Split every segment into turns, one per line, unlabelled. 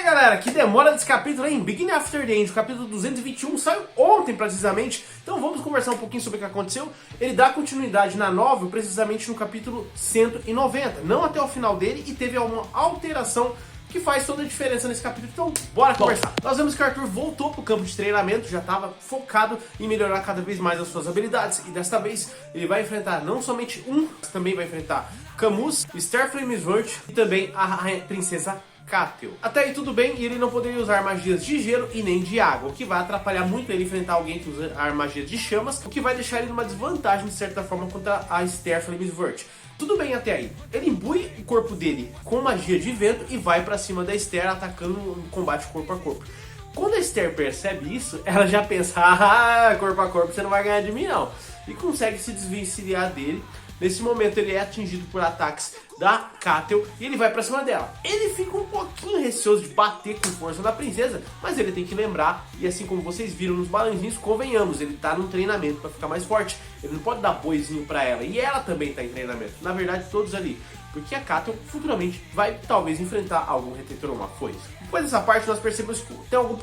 galera, que demora desse capítulo, hein? Beginning After the End, o capítulo 221 saiu ontem precisamente. Então vamos conversar um pouquinho sobre o que aconteceu. Ele dá continuidade na novel precisamente no capítulo 190, não até o final dele, e teve uma alteração que faz toda a diferença nesse capítulo. Então bora conversar. Nós vemos que o Arthur voltou pro campo de treinamento, já estava focado em melhorar cada vez mais as suas habilidades, e desta vez ele vai enfrentar não somente mas também vai enfrentar Camus, Starflamesword e também a princesa Catel. Até aí tudo bem, e ele não poderia usar magias de gelo e nem de água, o que vai atrapalhar muito ele enfrentar alguém que usa a magia de chamas, o que vai deixar ele numa desvantagem de certa forma contra a Starflamesword. Tudo bem até aí. Ele imbui o corpo dele com magia de vento e vai pra cima da Esther, atacando um combate corpo a corpo. Quando a Esther percebe isso, ela já pensa, corpo a corpo você não vai ganhar de mim não. E consegue se desvencilhar dele. Nesse momento ele é atingido por ataques da Catel e ele vai pra cima dela. Ele fica um pouquinho receoso de bater com força na princesa, mas ele tem que lembrar, e assim como vocês viram nos balãozinhos, convenhamos, ele tá num treinamento pra ficar mais forte. Ele não pode dar boizinho pra ela, e ela também tá em treinamento. Na verdade todos ali, porque a Catel futuramente vai talvez enfrentar algum retentor ou uma foice. Depois dessa parte nós percebemos que tem um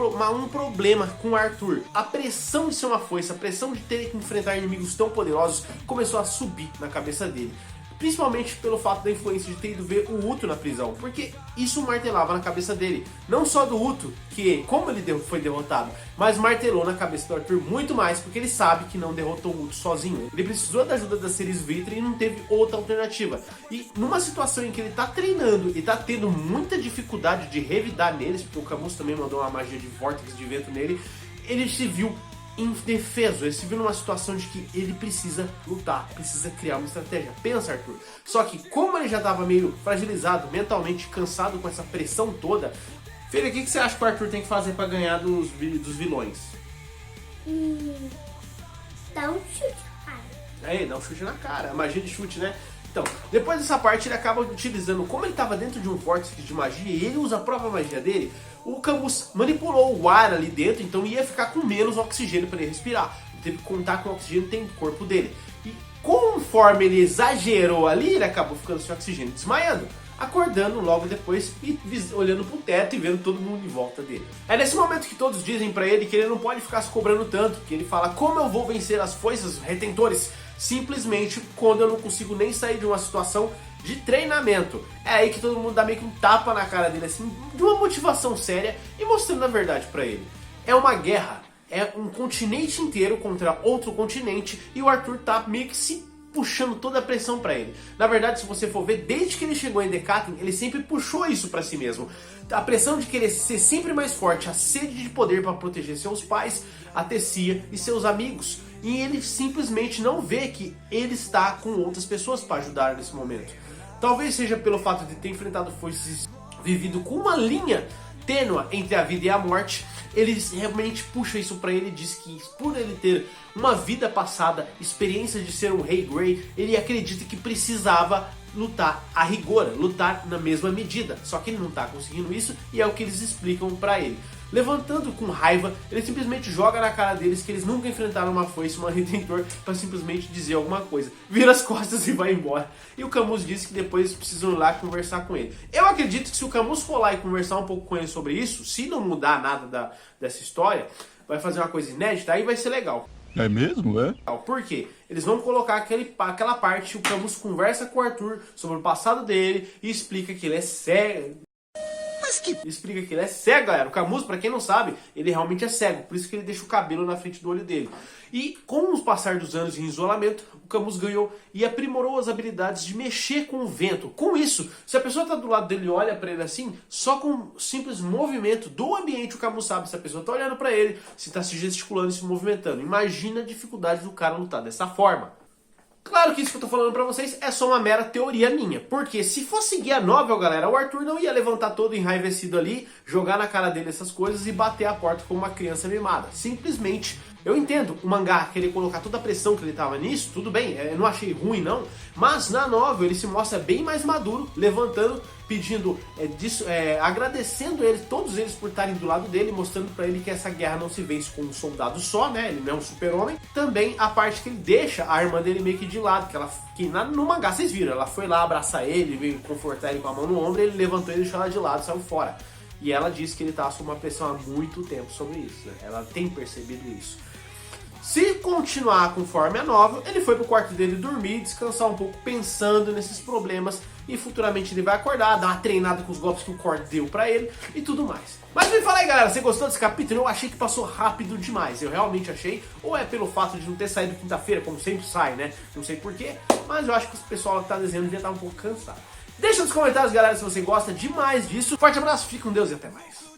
problema com o Arthur. A pressão de ser uma foice, a pressão de ter que enfrentar inimigos tão poderosos começou a subir na cabeça dele. Principalmente pelo fato da influência de ter ido ver o Uto na prisão, porque isso martelava na cabeça dele. Não só do Uto, que como ele foi derrotado, mas martelou na cabeça do Arthur muito mais, porque ele sabe que não derrotou o Uto sozinho. Ele precisou da ajuda da Ceres Vitra e não teve outra alternativa. E numa situação em que ele tá treinando e tá tendo muita dificuldade de revidar neles, porque o Camus também mandou uma magia de vórtice de vento nele, ele se viu indefeso, ele se viu numa situação de que ele precisa lutar, precisa criar uma estratégia. Pensa, Arthur. Só que como ele já estava meio fragilizado, mentalmente cansado com essa pressão toda, filho, o que você acha que o Arthur tem que fazer para ganhar dos vilões?
Dá um chute na cara.
Aí, dá um chute na cara, a magia de chute, né? Então, depois dessa parte ele acaba utilizando, como ele estava dentro de um vórtice de magia e ele usa a própria magia dele, o Camus manipulou o ar ali dentro, então ia ficar com menos oxigênio para ele respirar. Ele teve que contar com o oxigênio que tem no corpo dele. E conforme ele exagerou ali, ele acabou ficando sem oxigênio, desmaiando, acordando logo depois e olhando pro teto e vendo todo mundo em volta dele. É nesse momento que todos dizem pra ele que ele não pode ficar se cobrando tanto, que ele fala, como eu vou vencer as foices retentores? Simplesmente quando eu não consigo nem sair de uma situação de treinamento. É aí que todo mundo dá meio que um tapa na cara dele, assim, de uma motivação séria e mostrando a verdade pra ele. É uma guerra, é um continente inteiro contra outro continente e o Arthur tá meio que se puxando toda a pressão pra ele. Na verdade, se você for ver, desde que ele chegou em Decatlin, ele sempre puxou isso pra si mesmo. A pressão de querer ser sempre mais forte, a sede de poder para proteger seus pais, a Tessia e seus amigos. E ele simplesmente não vê que ele está com outras pessoas para ajudar nesse momento. Talvez seja pelo fato de ter enfrentado foices, vivido com uma linha tênua entre a vida e a morte. Ele realmente puxa isso pra ele e diz que por ele ter uma vida passada, experiência de ser um rei Grey, ele acredita que precisava lutar a rigor, lutar na mesma medida. Só que ele não tá conseguindo isso e é o que eles explicam pra ele. Levantando com raiva, ele simplesmente joga na cara deles que eles nunca enfrentaram uma foice, uma redentor, para simplesmente dizer alguma coisa. Vira as costas e vai embora. E o Camus disse que depois precisam ir lá conversar com ele. Eu acredito que se o Camus for lá e conversar um pouco com ele sobre isso, se não mudar nada dessa história, vai fazer uma coisa inédita, aí vai ser legal.
É mesmo, é?
Por quê? Eles vão colocar aquela parte, o Camus conversa com o Arthur sobre o passado dele e explica que ele é cego. Explica que ele é cego, galera. O Camus, pra quem não sabe, ele realmente é cego. Por isso que ele deixa o cabelo na frente do olho dele. E com o passar dos anos em isolamento, o Camus ganhou e aprimorou as habilidades de mexer com o vento. Com isso, se a pessoa tá do lado dele e olha pra ele assim, só com um simples movimento do ambiente o Camus sabe se a pessoa tá olhando pra ele, se tá se gesticulando e se movimentando. Imagina a dificuldade do cara lutar dessa forma. Claro que isso que eu tô falando pra vocês é só uma mera teoria minha, porque se for seguir a novel, galera, o Arthur não ia levantar todo enraivecido ali, jogar na cara dele essas coisas e bater a porta como uma criança mimada. Simplesmente, eu entendo o mangá querer colocar toda a pressão que ele tava nisso, tudo bem, eu não achei ruim não, mas na novel ele se mostra bem mais maduro, levantando, pedindo, agradecendo eles, todos eles por estarem do lado dele, mostrando pra ele que essa guerra não se vence com um soldado só, né, ele não é um super-homem. Também a parte que ele deixa a irmã dele meio que de lado, que no mangá vocês viram, ela foi lá abraçar ele, veio confortar ele com a mão no ombro, ele levantou e deixou ela de lado, saiu fora. E ela disse que ele tá sob uma pressão há muito tempo sobre isso, né? Ela tem percebido isso. Se continuar conforme a novel, ele foi pro quarto dele dormir, descansar um pouco, pensando nesses problemas, e futuramente ele vai acordar, dar uma treinada com os golpes que o Cord deu pra ele e tudo mais. Mas me fala aí, galera, você gostou desse capítulo? Eu achei que passou rápido demais, eu realmente achei, ou é pelo fato de não ter saído quinta-feira, como sempre sai, né? Não sei porquê, mas eu acho que o pessoal que tá desenhando devia estar um pouco cansado. Deixa nos comentários, galera, se você gosta demais disso. Forte abraço, fique com Deus e até mais.